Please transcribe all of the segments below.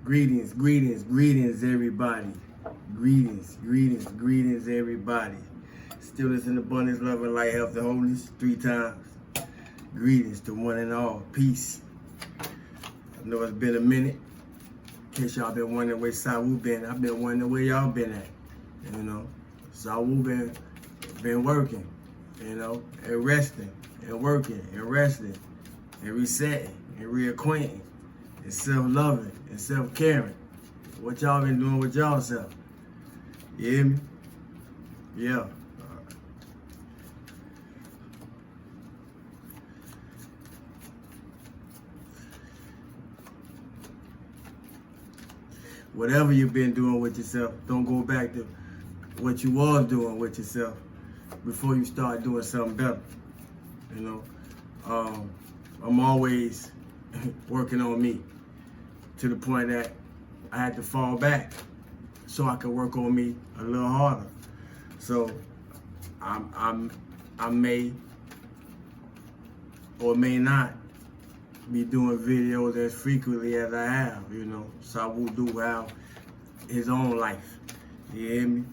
Greetings, greetings, greetings, everybody. Greetings, greetings, greetings, everybody. Stillness in abundance, love and light, health and wholeness, 3 times. Greetings to one and all. Peace. I know it's been a minute. In case y'all been wondering where Sawu been, I've been wondering where y'all been at. You know, Sawu been working, and resting, and working, and resting, and resetting, and reacquainting, and self-loving, and self-caring. What y'all been doing with y'all self? You hear me? Yeah. Whatever you've been doing with yourself, don't go back to what you was doing with yourself before you start doing something better. I'm always working on me to the point that I had to fall back so I could work on me a little harder. So I may or may not be doing videos as frequently as I have, So I will do have his own life. You hear me?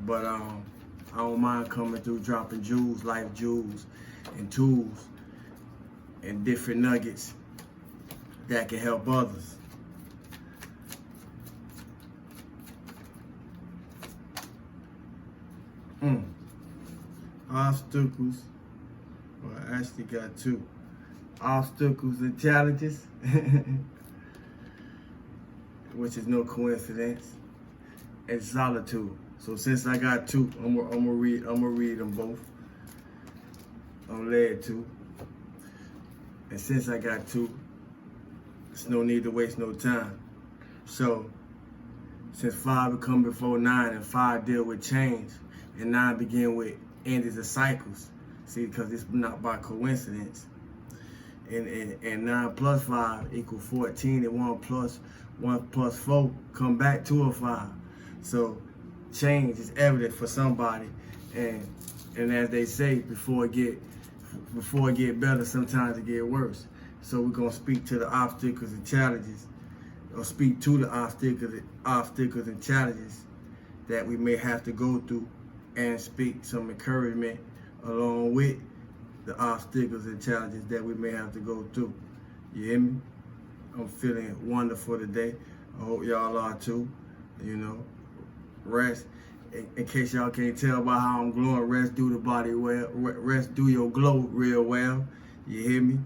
But I don't mind coming through dropping jewels, life jewels, and tools, and different nuggets that can help others. Obstacles, well, I actually got 2. Obstacles and challenges, which is no coincidence, and solitude. So since I got 2, I'm gonna read them both. I'm led to. And since I got 2, there's no need to waste no time. So since 5 will come before 9, and 5 deal with change, and 9 begin with endings of cycles. See, because it's not by coincidence. And 9 plus 5 equals 14, and 1 plus 4 come back to a 5. So change is evident for somebody, and as they say, before it get better, sometimes it get worse. So we're gonna speak to the obstacles and challenges, or speak to the obstacles and challenges that we may have to go through, and speak some encouragement along with the obstacles and challenges that we may have to go through. You hear me? I'm feeling wonderful today. I hope y'all are too. Rest. In case y'all can't tell by how I'm glowing, rest do the body well. Rest do your glow real well. You hear me?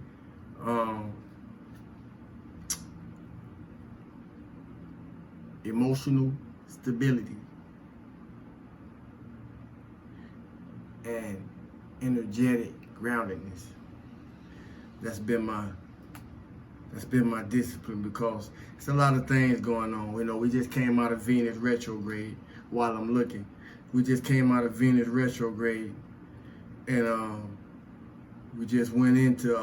Emotional stability and energetic groundedness. That's been my discipline, because it's a lot of things going on. We just came out of Venus retrograde. While I'm looking, we just came out of Venus retrograde, and we just went into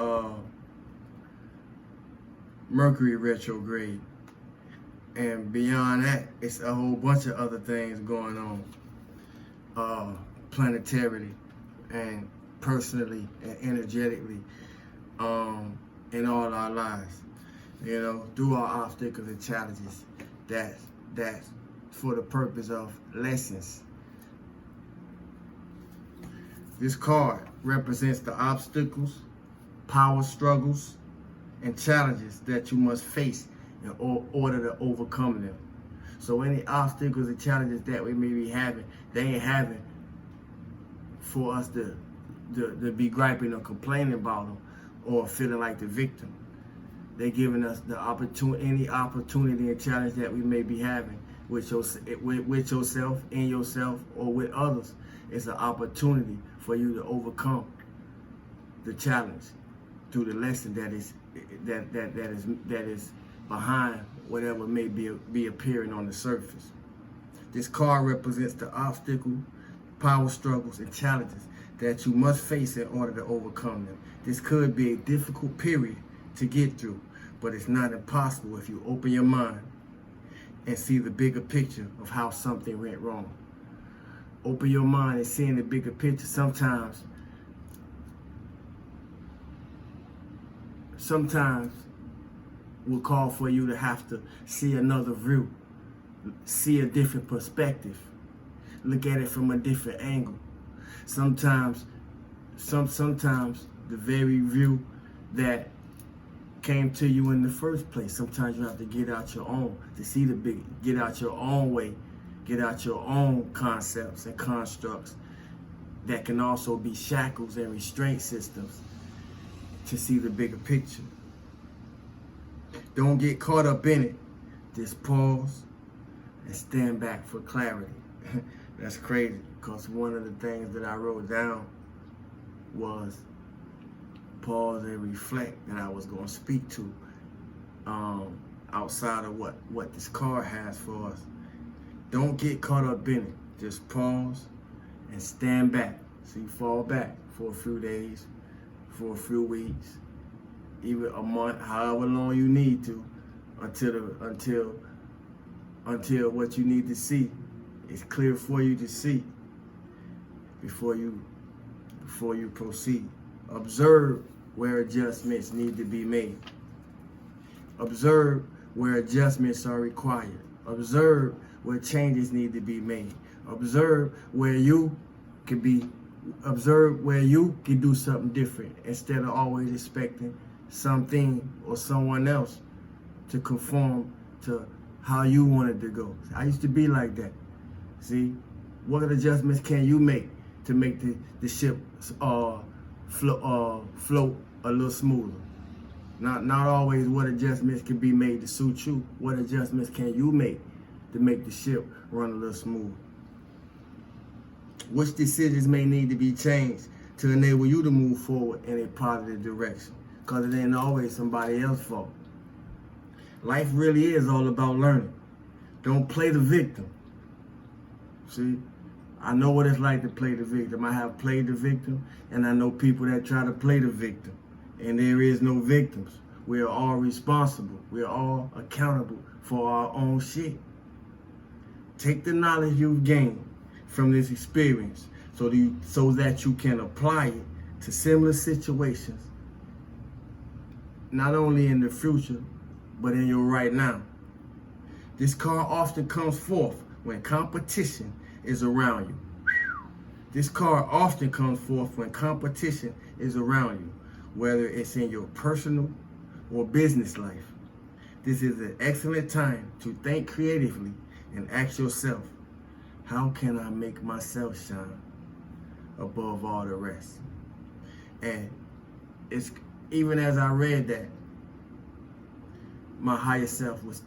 Mercury retrograde, and beyond that, it's a whole bunch of other things going on, planetarily and personally and energetically, in all our lives, through our obstacles and challenges. That's for the purpose of lessons. This card represents the obstacles, power struggles, and challenges that you must face in order to overcome them. So any obstacles and challenges that we may be having, they ain't having for us to be griping or complaining about them or feeling like the victim. They're giving us the opportunity, any opportunity and challenge that we may be having with yourself, in yourself, or with others. It's an opportunity for you to overcome the challenge through the lesson that is behind whatever may be appearing on the surface. This card represents the obstacle, power struggles, and challenges that you must face in order to overcome them. This could be a difficult period to get through, but it's not impossible if you open your mind and see the bigger picture of how something went wrong. Open your mind and seeing the bigger picture. Sometimes will call for you to have to see another view, see a different perspective, look at it from a different angle. Sometimes the very view that came to you in the first place, sometimes you have to get out your own to see the big, get out your own way, get out your own concepts and constructs that can also be shackles and restraint systems to see the bigger picture. Don't get caught up in it. Just pause and stand back for clarity. That's crazy, because one of the things that I wrote down was pause and reflect that I was going to speak to outside of what this card has for us. Don't get caught up in it. Just pause and stand back. So you fall back for a few days, for a few weeks, even a month, however long you need to, until what you need to see is clear for you to see before you proceed. Observe where adjustments need to be made. Observe where adjustments are required. Observe where changes need to be made. Observe where you can do something different instead of always expecting something or someone else to conform to how you wanted to go. I used to be like that. See, what adjustments can you make to make the ship float a little smoother? Not always what adjustments can be made to suit you. What adjustments can you make to make the ship run a little smoother? Which decisions may need to be changed to enable you to move forward in a positive direction? Because it ain't always somebody else's fault. Life really is all about learning. Don't play the victim. See, I know what it's like to play the victim. I have played the victim, and I know people that try to play the victim. And there is no victims. We are all responsible. We are all accountable for our own shit. Take the knowledge you've gained from this experience so that you can apply it to similar situations, not only in the future, but in your right now. This card often comes forth when competition is around you. This card often comes forth when competition is around you, whether it's in your personal or business life. This is an excellent time to think creatively and ask yourself, how can I make myself shine above all the rest? And it's even as I read that, my higher self was,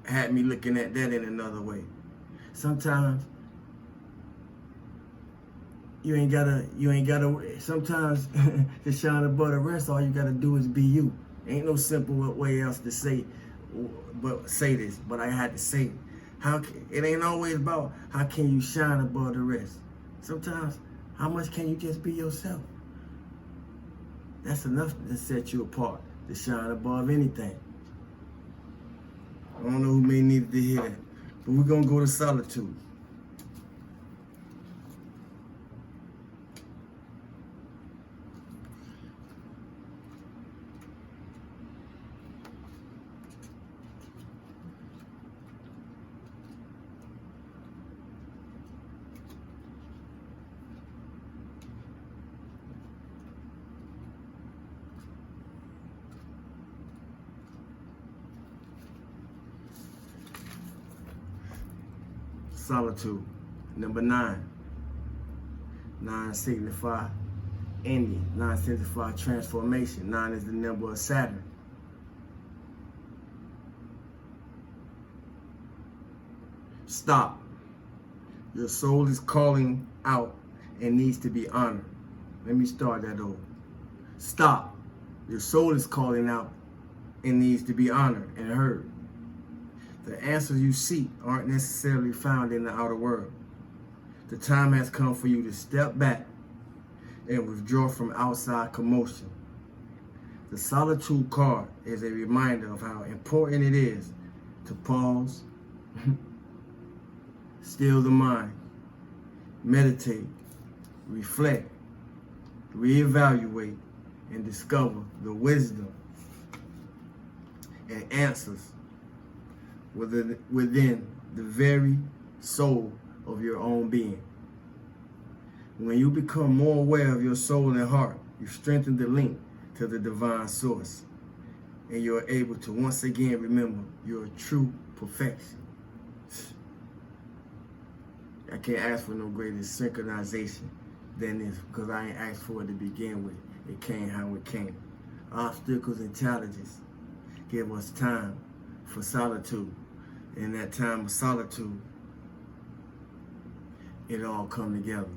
had me looking at that in another way. Sometimes you ain't gotta, sometimes to shine above the rest, all you gotta do is be you. Ain't no simple way else to say this, but I had to say it. It ain't always about how can you shine above the rest. Sometimes, how much can you just be yourself? That's enough to set you apart, to shine above anything. I don't know who may need to hear that, but we're gonna go to solitude. Solitude. Number 9. 9 signify ending. 9 signify transformation. 9 is the number of Saturn. Stop. Your soul is calling out and needs to be honored. Let me start that over. Stop. Your soul is calling out and needs to be honored and heard. The answers you seek aren't necessarily found in the outer world. The time has come for you to step back and withdraw from outside commotion. The solitude card is a reminder of how important it is to pause, still the mind, meditate, reflect, reevaluate, and discover the wisdom and answers within the very soul of your own being. When you become more aware of your soul and heart, you strengthen the link to the divine source, and you're able to once again remember your true perfection. I can't ask for no greater synchronization than this, because I ain't asked for it to begin with. It came how it came. Obstacles and challenges give us time for solitude. In that time of solitude, it all come together.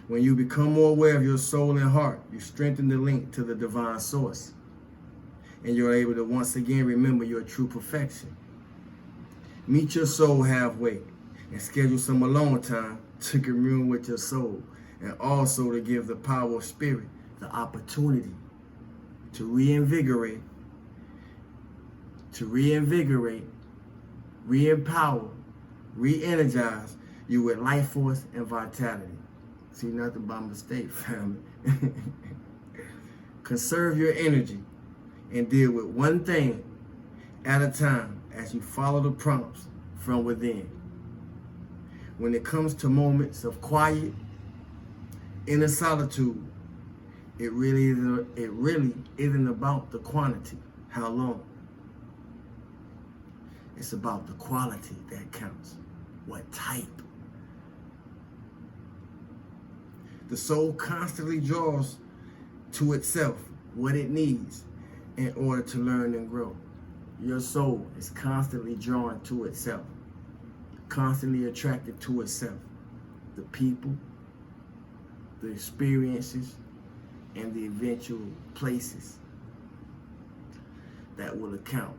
When you become more aware of your soul and heart, you strengthen the link to the divine source, and you're able to once again remember your true perfection. Meet your soul halfway and schedule some alone time to commune with your soul, and also to give the power of spirit the opportunity to reinvigorate, re-empower, re-energize you with life force and vitality. See, nothing by mistake, family. Conserve your energy and deal with one thing at a time as you follow the prompts from within. When it comes to moments of quiet, inner solitude, it really isn't about the quantity, how long. It's about the quality that counts. What type? The soul constantly draws to itself what it needs in order to learn and grow. Your soul is constantly drawn to itself, constantly attracted to itself. The people, the experiences, and the eventual places that will account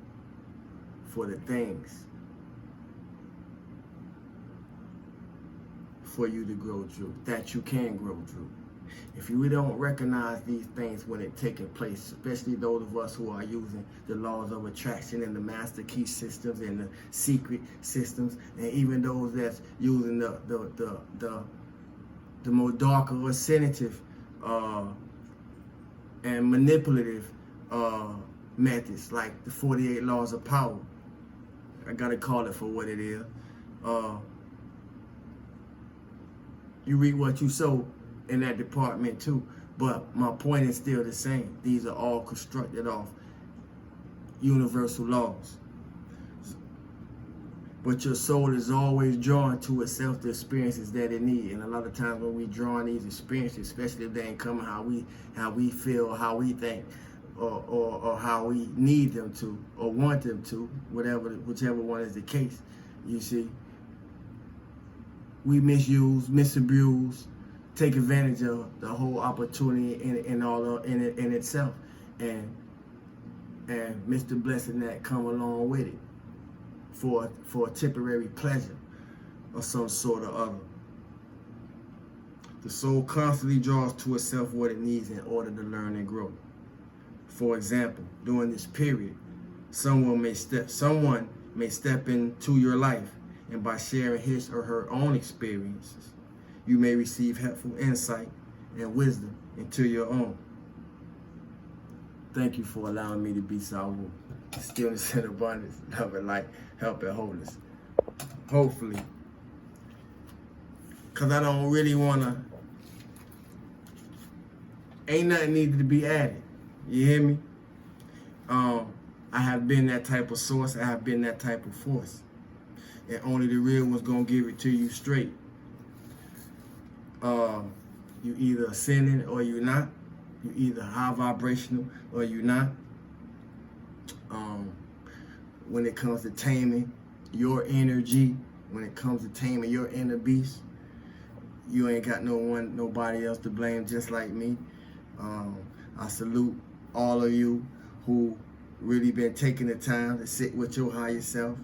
for the things for you to grow through, that you can grow through. If you don't recognize these things when it's taking place, especially those of us who are using the laws of attraction and the master key systems and the secret systems, and even those that's using the more darker, ascendant, and manipulative methods like the 48 laws of power. I gotta call it for what it is. You reap what you sow in that department too. But my point is still the same. These are all constructed off universal laws. But your soul is always drawn to itself the experiences that it needs. And a lot of times when we draw on these experiences, especially if they ain't coming how we feel, how we think, or how we need them to, or want them to, whichever one is the case, you see, we misuse, misabuse, take advantage of the whole opportunity in itself, and miss the blessing that come along with it for a temporary pleasure of some sort or other. The soul constantly draws to itself what it needs in order to learn and grow. For example, during this period, someone may step into your life, and by sharing his or her own experiences, you may receive helpful insight and wisdom into your own. Thank you for allowing me to be Salvo. Stillness and abundance, love and light, help and wholeness. Hopefully. Because I don't really want to, ain't nothing needed to be added. You hear me? I have been that type of source. I have been that type of force. And only the real one's going to give it to you straight. You either ascending or you're not. You either high vibrational or you're not. When it comes to taming your energy, when it comes to taming your inner beast, you ain't got nobody else to blame just like me. I salute all of you who really been taking the time to sit with your higher self,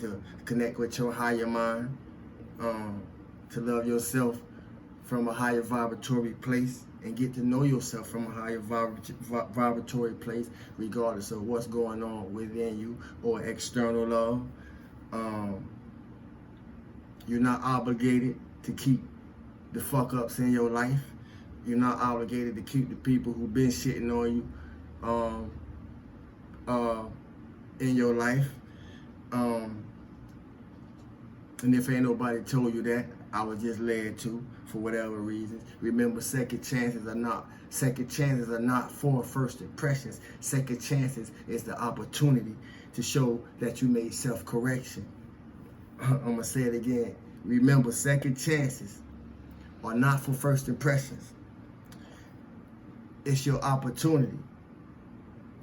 to connect with your higher mind, to love yourself from a higher vibratory place and get to know yourself from a higher vibratory place, regardless of what's going on within you or external love. You're not obligated to keep the fuck ups in your life. You're not obligated to keep the people who've been shitting on you in your life. And if ain't nobody told you that, I was just led to for whatever reasons. Remember, second chances are not for first impressions. Second chances is the opportunity to show that you made self-correction. I'm gonna say it again. Remember, second chances are not for first impressions. It's your opportunity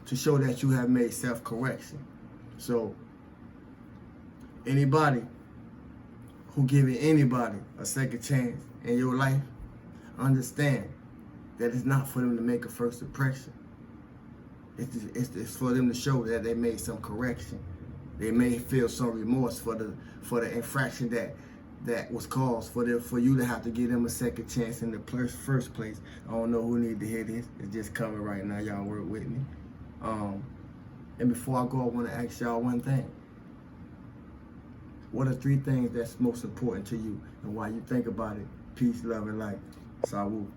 to show that you have made self-correction. So anybody who giving anybody a second chance in your life, understand that it's not for them to make a first impression. It's for them to show that they made some correction. They may feel some remorse for the infraction that was caused for you to have to give them a second chance in the first place. I don't know who need to hear this. It's just coming right now. Y'all work with me. And before I go, I want to ask y'all one thing. What are 3 things that's most important to you, and why you think about it? Peace, love, and light. Salud.